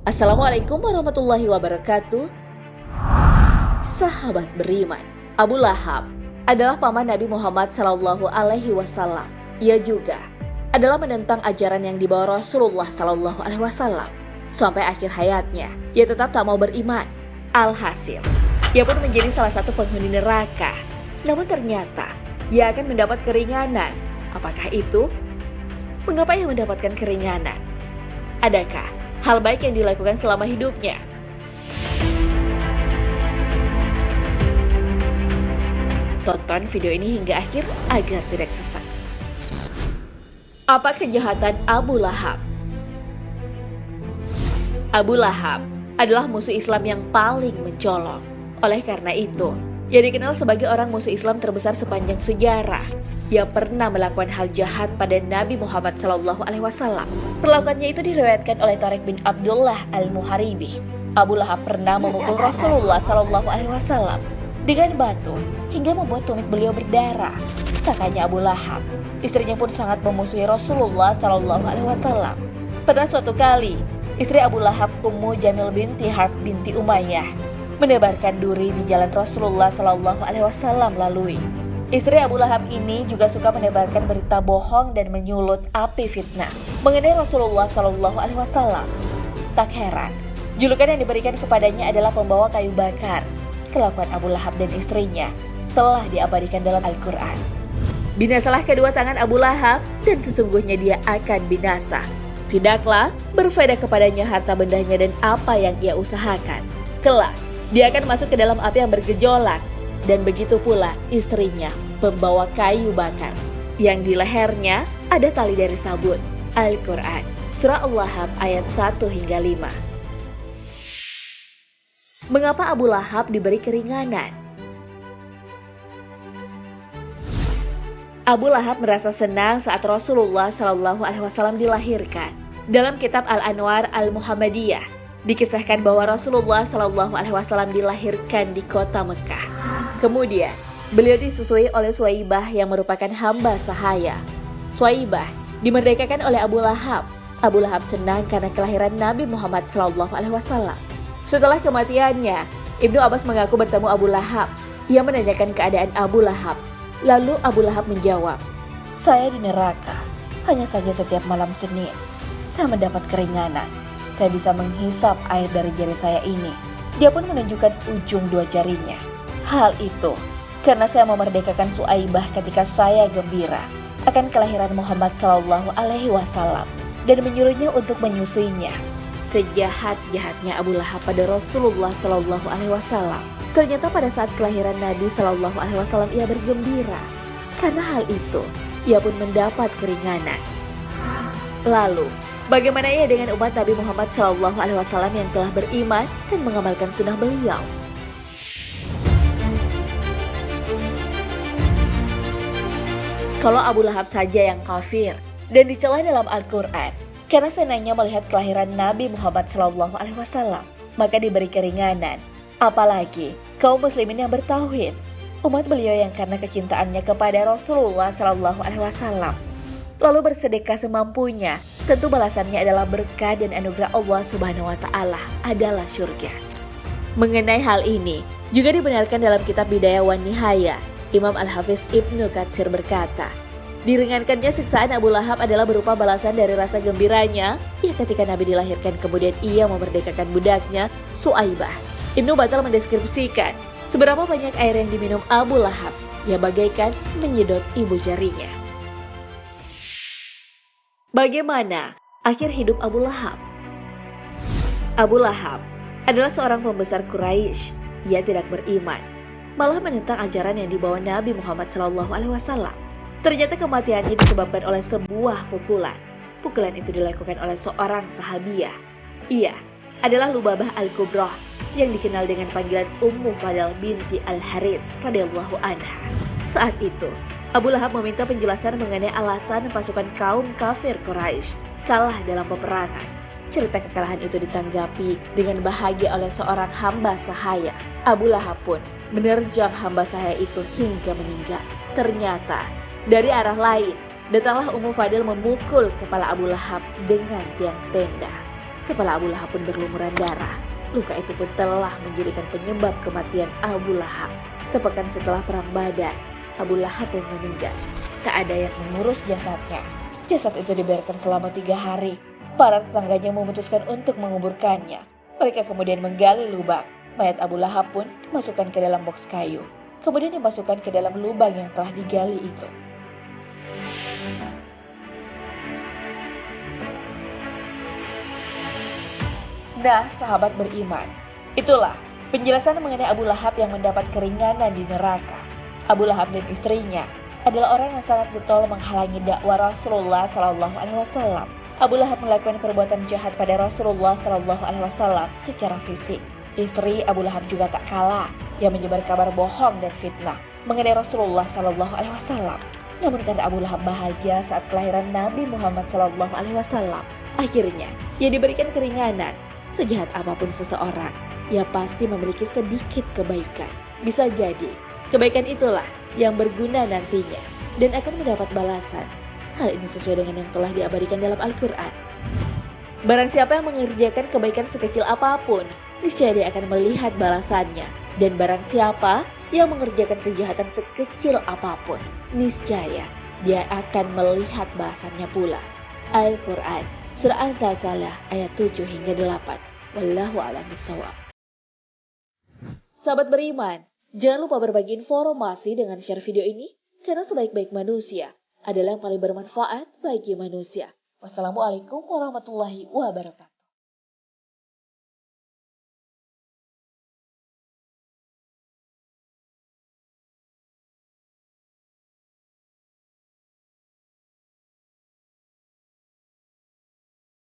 Assalamualaikum warahmatullahi wabarakatuh. Sahabat beriman, Abu Lahab adalah paman Nabi Muhammad Sallallahu Alaihi Wasallam. Ia juga adalah menentang ajaran yang dibawa Rasulullah Sallallahu Alaihi Wasallam. Sampai akhir hayatnya, ia tetap tak mau beriman. Alhasil, ia pun menjadi salah satu penghuni neraka. Namun ternyata, ia akan mendapat keringanan. Apakah itu? Mengapa ia mendapatkan keringanan? Adakah hal baik yang dilakukan selama hidupnya? Tonton video ini hingga akhir agar tidak sesat. Apa kejahatan Abu Lahab? Abu Lahab adalah musuh Islam yang paling mencolok. Oleh karena itu, ia dikenal sebagai orang musuh Islam terbesar sepanjang sejarah. Ia pernah melakukan hal jahat pada Nabi Muhammad SAW. Perlakuannya itu diriwayatkan oleh Tariq bin Abdullah al-Muharibi. Abu Lahab pernah memukul Rasulullah SAW dengan batu hingga membuat tumit beliau berdarah. Kakaknya Abu Lahab, istrinya pun sangat memusuhi Rasulullah SAW. Pada suatu kali, istri Abu Lahab, Ummu Jamil binti Harb binti Umayyah, menebarkan duri di jalan Rasulullah SAW lalui. Istri Abu Lahab ini juga suka menebarkan berita bohong dan menyulut api fitnah mengenai Rasulullah SAW. Tak heran, julukan yang diberikan kepadanya adalah pembawa kayu bakar. Kelakuan Abu Lahab dan istrinya telah diabadikan dalam Al-Quran. Binasalah kedua tangan Abu Lahab dan sesungguhnya dia akan binasa. Tidaklah berfaedah kepadanya harta bendanya dan apa yang ia usahakan. Kelak, dia akan masuk ke dalam api yang bergejolak. Dan begitu pula istrinya, pembawa kayu bakar. Yang di lehernya ada tali dari sabun. Al-Quran, Surah Al-Lahab ayat 1 hingga 5. Mengapa Abu Lahab diberi keringanan? Abu Lahab merasa senang saat Rasulullah SAW dilahirkan. Dalam kitab Al-Anwar Al-Muhammadiyah, dikisahkan bahwa Rasulullah SAW dilahirkan di kota Mekah. Kemudian, beliau disusui oleh Suwaibah yang merupakan hamba sahaya. Suwaibah dimerdekakan oleh Abu Lahab. Abu Lahab senang karena kelahiran Nabi Muhammad SAW. Setelah kematiannya, Ibnu Abbas mengaku bertemu Abu Lahab. Ia menanyakan keadaan Abu Lahab. Lalu Abu Lahab menjawab, "Saya di neraka. Hanya saja setiap malam Senin, saya mendapat keringanan. Saya bisa menghisap air dari jari saya ini." Dia pun menunjukkan ujung dua jarinya. Hal itu karena saya memerdekakan Suwaibah ketika saya gembira akan kelahiran Muhammad SAW dan menyuruhnya untuk menyusuinya. Sejahat-jahatnya Abu Lahab pada Rasulullah SAW, ternyata pada saat kelahiran Nabi SAW ia bergembira. Karena hal itu, ia pun mendapat keringanan. Lalu, bagaimana ia dengan umat Nabi Muhammad SAW yang telah beriman dan mengamalkan sunnah beliau? Kalau Abu Lahab saja yang kafir dan dicela dalam Al-Quran karena senangnya melihat kelahiran Nabi Muhammad SAW, maka diberi keringanan. Apalagi kaum muslimin yang bertauhid, umat beliau yang karena kecintaannya kepada Rasulullah SAW lalu bersedekah semampunya, tentu balasannya adalah berkah dan anugerah Allah Subhanahu wa Ta'ala adalah surga. Mengenai hal ini juga dibenarkan dalam kitab Bidayah wan Nihayah. Imam Al-Hafiz Ibnu Katsir berkata, diringankannya siksaan Abu Lahab adalah berupa balasan dari rasa gembiranya ketika Nabi dilahirkan, kemudian ia memerdekakan budaknya Suwaibah. Ibnu Batal mendeskripsikan seberapa banyak air yang diminum Abu Lahab, ia bagaikan menyedot ibu jarinya. Bagaimana akhir hidup Abu Lahab? Abu Lahab adalah seorang pembesar Quraisy. Ia tidak beriman, malah menentang ajaran yang dibawa Nabi Muhammad SAW. Ternyata kematiannya disebabkan oleh sebuah pukulan. Pukulan itu dilakukan oleh seorang sahabiah. Ia adalah Lubabah Al-Kubrah yang dikenal dengan panggilan Ummu Fadl binti Al-Harits radhiyallahu anha. Saat itu, Abu Lahab meminta penjelasan mengenai alasan pasukan kaum kafir Quraisy kalah dalam peperangan. Cerita kekalahan itu ditanggapi dengan bahagia oleh seorang hamba sahaya. Abu Lahab pun menerjang hamba sahaya itu hingga meninggal. Ternyata dari arah lain datanglah Ummu Fadl memukul kepala Abu Lahab dengan tiang tenda. Kepala Abu Lahab pun berlumuran darah. Luka itu pun telah menjadikan penyebab kematian Abu Lahab. Sepekan setelah perang Badar, Abu Lahab pun meninggal. Tak ada yang mengurus jasadnya. Jasad itu dibiarkan selama 3 hari. Para tetangganya memutuskan untuk menguburkannya. Mereka kemudian menggali lubang. Mayat Abu Lahab pun dimasukkan ke dalam boks kayu. Kemudian dimasukkan ke dalam lubang yang telah digali itu. Nah, sahabat beriman, itulah penjelasan mengenai Abu Lahab yang mendapat keringanan di neraka. Abu Lahab dan istrinya adalah orang yang sangat getol menghalangi dakwah Rasulullah SAW. Abu Lahab melakukan perbuatan jahat pada Rasulullah SAW secara fisik. Istri Abu Lahab juga tak kalah, yang menyebar kabar bohong dan fitnah mengenai Rasulullah SAW. Namun karena Abu Lahab bahagia saat kelahiran Nabi Muhammad SAW, akhirnya ia diberikan keringanan. Sejahat apapun seseorang, ia pasti memiliki sedikit kebaikan. Bisa jadi, kebaikan itulah yang berguna nantinya dan akan mendapat balasan. Hal ini sesuai dengan yang telah diabadikan dalam Al-Quran. Barang siapa yang mengerjakan kebaikan sekecil apapun, niscaya dia akan melihat balasannya. Dan barang siapa yang mengerjakan kejahatan sekecil apapun, niscaya dia akan melihat balasannya pula. Al-Quran, Surah Az-Zalzalah ayat 7 hingga 8. Wallahu a'lam bishawab. Sahabat beriman, jangan lupa berbagi informasi dengan share video ini, karena sebaik-baik manusia adalah yang paling bermanfaat bagi manusia. Wassalamualaikum warahmatullahi wabarakatuh.